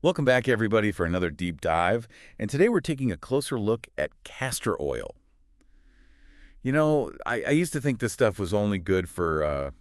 Welcome back, everybody, for another deep dive. And today we're taking a closer look at castor oil. I used to think this stuff was only good for,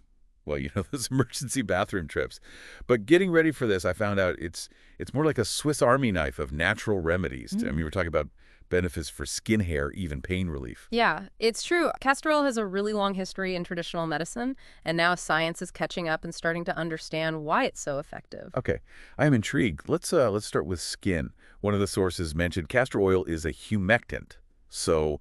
those emergency bathroom trips. But getting ready for this, I found out it's more like a Swiss Army knife of natural remedies. I mean, we're talking about benefits for skin, hair, even pain relief. Yeah, it's true. Castor oil has a really long history in traditional medicine, and now science is catching up and starting to understand why it's so effective. Okay, I am intrigued. Let's start with skin. One of the sources mentioned castor oil is a humectant. So,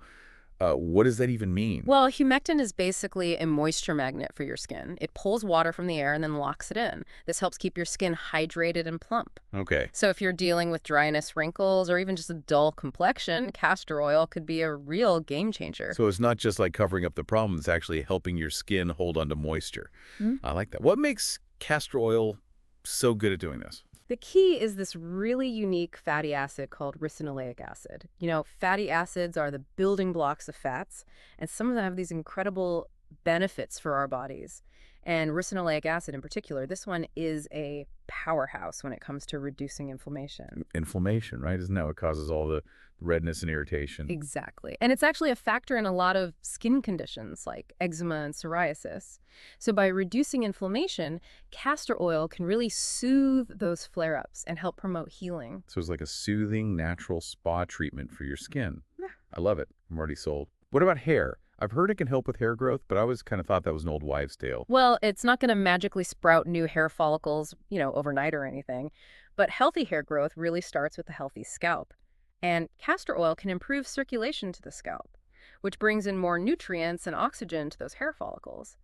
what does that even mean? Well, humectant is basically a moisture magnet for your skin. It pulls water from the air and then locks it in. This helps keep your skin hydrated and plump. Okay. So if you're dealing with dryness, wrinkles, or even just a dull complexion, castor oil could be a real game changer. So it's not just like covering up the problem, it's actually helping your skin hold on to moisture. Mhm. I like that. What makes castor oil so good at doing this? The key is this really unique fatty acid called ricinoleic acid. Fatty acids are the building blocks of fats, and some of them have these incredible benefits for our bodies. And ricinoleic acid in particular, this one is a powerhouse when it comes to reducing inflammation. Inflammation, right? Isn't that what causes all the redness and irritation? Exactly. And it's actually a factor in a lot of skin conditions like eczema and psoriasis. So by reducing inflammation, castor oil can really soothe those flare-ups and help promote healing. So it's like a soothing, natural spa treatment for your skin. Yeah. I love it. I'm already sold. What about hair? I've heard it can help with hair growth, but I always kind of thought that was an old wives' tale. Well, it's not going to magically sprout new hair follicles, overnight or anything. But healthy hair growth really starts with a healthy scalp. And castor oil can improve circulation to the scalp, which brings in more nutrients and oxygen to those hair follicles.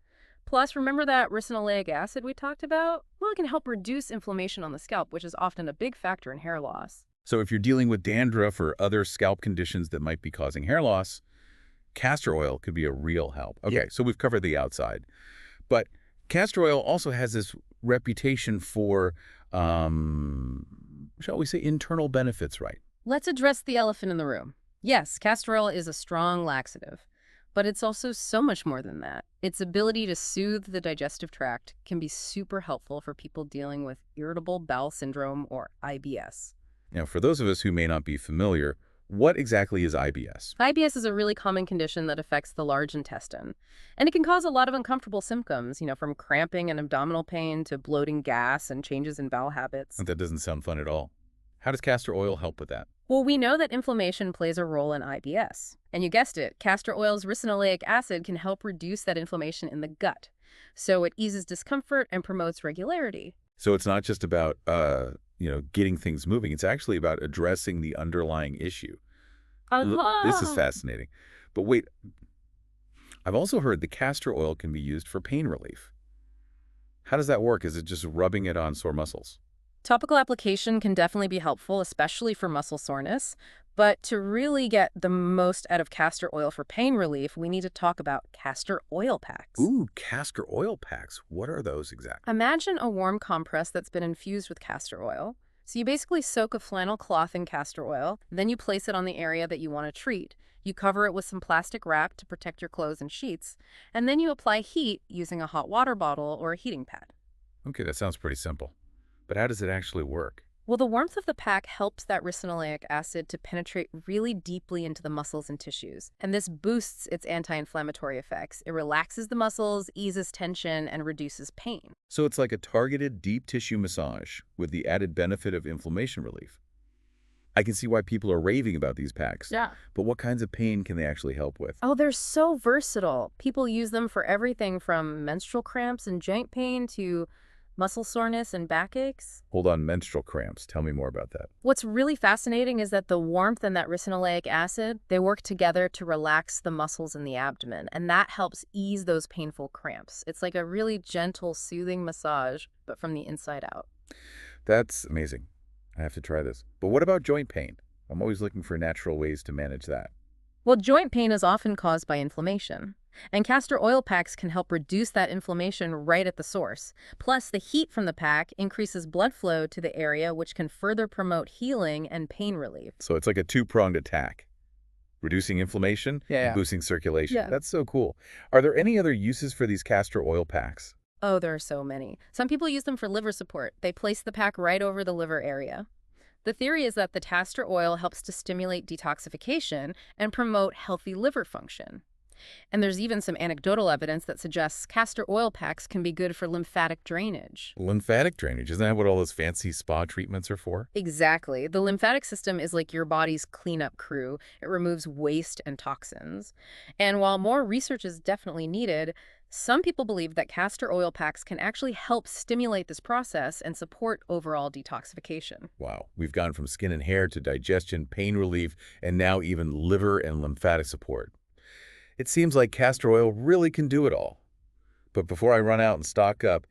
Plus, remember that ricinoleic acid we talked about? Well, it can help reduce inflammation on the scalp, which is often a big factor in hair loss. So if you're dealing with dandruff or other scalp conditions that might be causing hair loss, castor oil could be a real help. Okay, Yeah. so we've covered the outside. But castor oil also has this reputation for, shall we say, internal benefits, right? Let's address the elephant in the room. Yes, castor oil is a strong laxative, but it's also so much more than that. Its ability to soothe the digestive tract can be super helpful for people dealing with irritable bowel syndrome or IBS. Now, for those of us who may not be familiar, what exactly is IBS? IBS is a really common condition that affects the large intestine, and it can cause a lot of uncomfortable symptoms, from cramping and abdominal pain to bloating, gas, and changes in bowel habits. That doesn't sound fun at all. How does castor oil help with that? Well, we know that inflammation plays a role in IBS. And you guessed it, castor oil's ricinoleic acid can help reduce that inflammation in the gut. So it eases discomfort and promotes regularity. So it's not just about, getting things moving. It's actually about addressing the underlying issue. This is fascinating. But wait, I've also heard the castor oil can be used for pain relief. How does that work? Is it just rubbing it on sore muscles? Topical application can definitely be helpful, especially for muscle soreness. But to really get the most out of castor oil for pain relief, we need to talk about castor oil packs. Ooh, castor oil packs. What are those exactly? Imagine a warm compress that's been infused with castor oil. So you basically soak a flannel cloth in castor oil, then you place it on the area that you want to treat. You cover it with some plastic wrap to protect your clothes and sheets, and then you apply heat using a hot water bottle or a heating pad. Okay, that sounds pretty simple. But how does it actually work? Well, the warmth of the pack helps that ricinoleic acid to penetrate really deeply into the muscles and tissues, and this boosts its anti-inflammatory effects. It relaxes the muscles, eases tension, and reduces pain. So it's like a targeted deep tissue massage with the added benefit of inflammation relief. I can see why people are raving about these packs. Yeah. But what kinds of pain can they actually help with? Oh, they're so versatile. People use them for everything from menstrual cramps and joint pain to muscle soreness and backaches. Hold on, menstrual cramps. Tell me more about that. What's really fascinating is that the warmth and that ricinoleic acid, they work together to relax the muscles in the abdomen, and that helps ease those painful cramps. It's like a really gentle, soothing massage, but from the inside out. That's amazing. I have to try this. But what about joint pain? I'm always looking for natural ways to manage that. Well, joint pain is often caused by inflammation, and castor oil packs can help reduce that inflammation right at the source. Plus, the heat from the pack increases blood flow to the area, which can further promote healing and pain relief. So it's like a two-pronged attack. Reducing inflammation and boosting circulation. Yeah. That's so cool. Are there any other uses for these castor oil packs? Oh, there are so many. Some people use them for liver support. They place the pack right over the liver area. The theory is that the castor oil helps to stimulate detoxification and promote healthy liver function. And there's even some anecdotal evidence that suggests castor oil packs can be good for lymphatic drainage. Lymphatic drainage, isn't that what all those fancy spa treatments are for? Exactly. The lymphatic system is like your body's cleanup crew. It removes waste and toxins. And while more research is definitely needed, some people believe that castor oil packs can actually help stimulate this process and support overall detoxification. Wow, we've gone from skin and hair to digestion, pain relief, and now even liver and lymphatic support. It seems like castor oil really can do it all. But before I run out and stock up,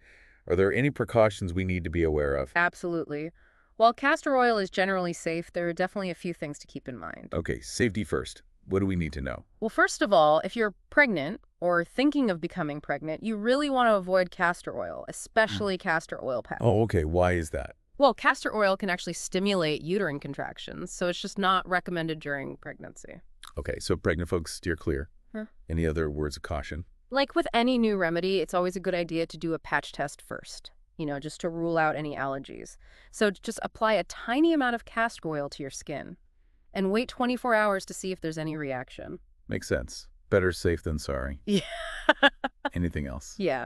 are there any precautions we need to be aware of? Absolutely. While castor oil is generally safe, there are definitely a few things to keep in mind. Okay, safety first. What do we need to know? Well, first of all, if you're pregnant or thinking of becoming pregnant, you really want to avoid castor oil, especially castor oil packs. Oh, okay. Why is that? Well, castor oil can actually stimulate uterine contractions, so it's just not recommended during pregnancy. Okay, so pregnant folks steer clear. Huh. Any other words of caution? Like with any new remedy, it's always a good idea to do a patch test first, just to rule out any allergies. So just apply a tiny amount of castor oil to your skin and wait 24 hours to see if there's any reaction. Makes sense. Better safe than sorry. Yeah. Anything else? Yeah.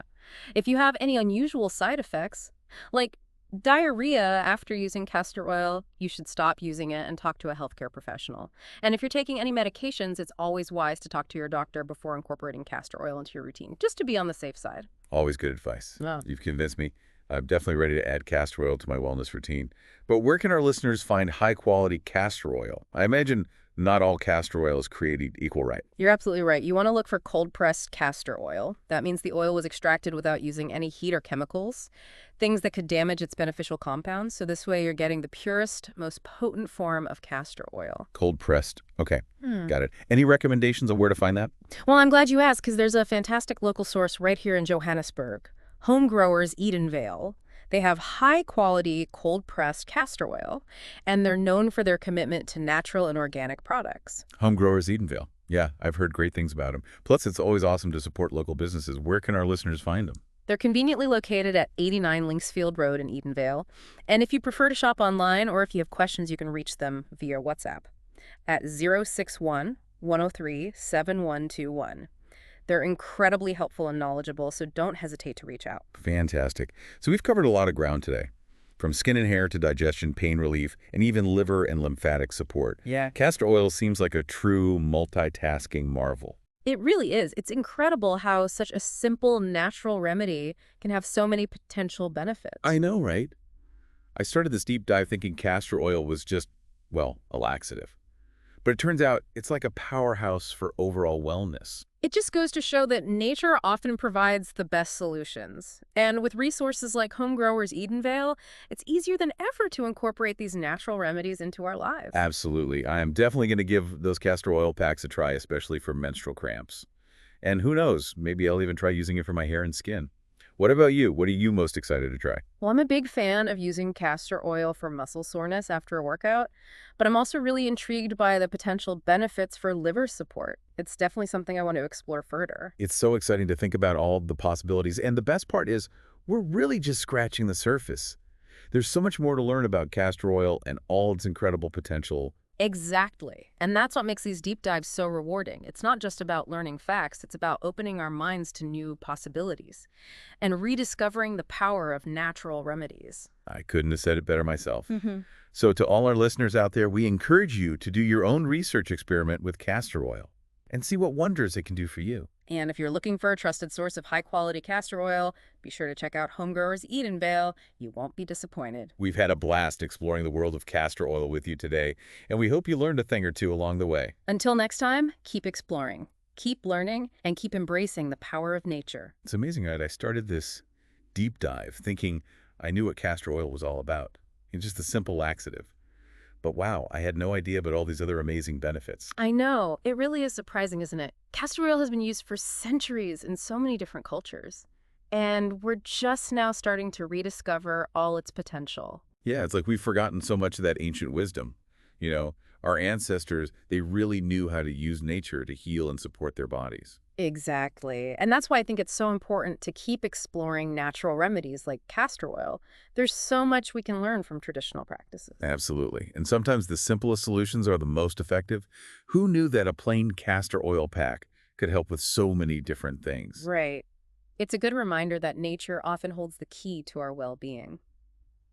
If you have any unusual side effects, like diarrhea after using castor oil, you should stop using it and talk to a healthcare professional. And if you're taking any medications, it's always wise to talk to your doctor before incorporating castor oil into your routine, just to be on the safe side. Always good advice. Yeah. You've convinced me. I'm definitely ready to add castor oil to my wellness routine. But where can our listeners find high-quality castor oil? I imagine not all castor oil is created equal, right? You're absolutely right. You want to look for cold-pressed castor oil. That means the oil was extracted without using any heat or chemicals, things that could damage its beneficial compounds. So this way you're getting the purest, most potent form of castor oil. Cold-pressed. Okay, got it. Any recommendations on where to find that? Well, I'm glad you asked, because there's a fantastic local source right here in Johannesburg, HomeGrowers Edenvale. They have high-quality, cold-pressed castor oil, and they're known for their commitment to natural and organic products. HomeGrowers Edenvale. Yeah, I've heard great things about them. Plus, it's always awesome to support local businesses. Where can our listeners find them? They're conveniently located at 89 Linksfield Road in Edenvale. And if you prefer to shop online or if you have questions, you can reach them via WhatsApp at 061-103-7121. They're incredibly helpful and knowledgeable, so don't hesitate to reach out. Fantastic. So we've covered a lot of ground today, from skin and hair to digestion, pain relief, and even liver and lymphatic support. Yeah. Castor oil seems like a true multitasking marvel. It really is. It's incredible how such a simple, natural remedy can have so many potential benefits. I know, right? I started this deep dive thinking castor oil was just, well, a laxative. But it turns out it's like a powerhouse for overall wellness. It just goes to show that nature often provides the best solutions. And with resources like HomeGrowers Edenvale, it's easier than ever to incorporate these natural remedies into our lives. Absolutely. I am definitely going to give those castor oil packs a try, especially for menstrual cramps. And who knows, maybe I'll even try using it for my hair and skin. What about you? What are you most excited to try? Well, I'm a big fan of using castor oil for muscle soreness after a workout, but I'm also really intrigued by the potential benefits for liver support. It's definitely something I want to explore further. It's so exciting to think about all the possibilities. And the best part is we're really just scratching the surface. There's so much more to learn about castor oil and all its incredible potential. Exactly. And that's what makes these deep dives so rewarding. It's not just about learning facts, it's about opening our minds to new possibilities and rediscovering the power of natural remedies. I couldn't have said it better myself. Mm-hmm. So to all our listeners out there, we encourage you to do your own research experiment with castor oil and see what wonders it can do for you. And if you're looking for a trusted source of high-quality castor oil, be sure to check out HomeGrowers Edenvale. You won't be disappointed. We've had a blast exploring the world of castor oil with you today, and we hope you learned a thing or two along the way. Until next time, keep exploring, keep learning, and keep embracing the power of nature. It's amazing, right? I started this deep dive thinking I knew what castor oil was all about. It's just a simple laxative. But wow, I had no idea about all these other amazing benefits. I know. It really is surprising, isn't it? Castor oil has been used for centuries in so many different cultures. And we're just now starting to rediscover all its potential. Yeah, it's like we've forgotten so much of that ancient wisdom. Our ancestors, they really knew how to use nature to heal and support their bodies. Exactly. And that's why I think it's so important to keep exploring natural remedies like castor oil. There's so much we can learn from traditional practices. Absolutely. And sometimes the simplest solutions are the most effective. Who knew that a plain castor oil pack could help with so many different things? Right. It's a good reminder that nature often holds the key to our well-being.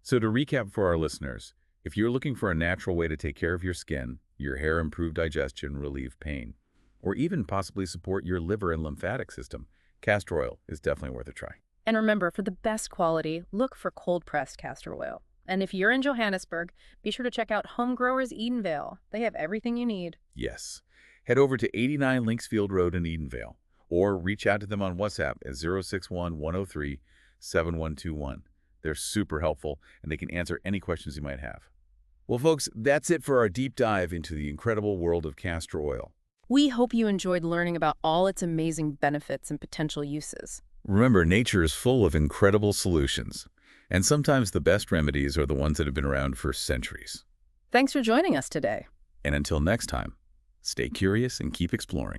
So to recap for our listeners, if you're looking for a natural way to take care of your skin, your hair, improve digestion, relieve pain, or even possibly support your liver and lymphatic system, castor oil is definitely worth a try. And remember, for the best quality, look for cold-pressed castor oil. And if you're in Johannesburg, be sure to check out HomeGrowers Edenvale. They have everything you need. Yes. Head over to 89 Linksfield Road in Edenvale, or reach out to them on WhatsApp at 061-103-7121. They're super helpful, and they can answer any questions you might have. Well, folks, that's it for our deep dive into the incredible world of castor oil. We hope you enjoyed learning about all its amazing benefits and potential uses. Remember, nature is full of incredible solutions, and sometimes the best remedies are the ones that have been around for centuries. Thanks for joining us today. And until next time, stay curious and keep exploring.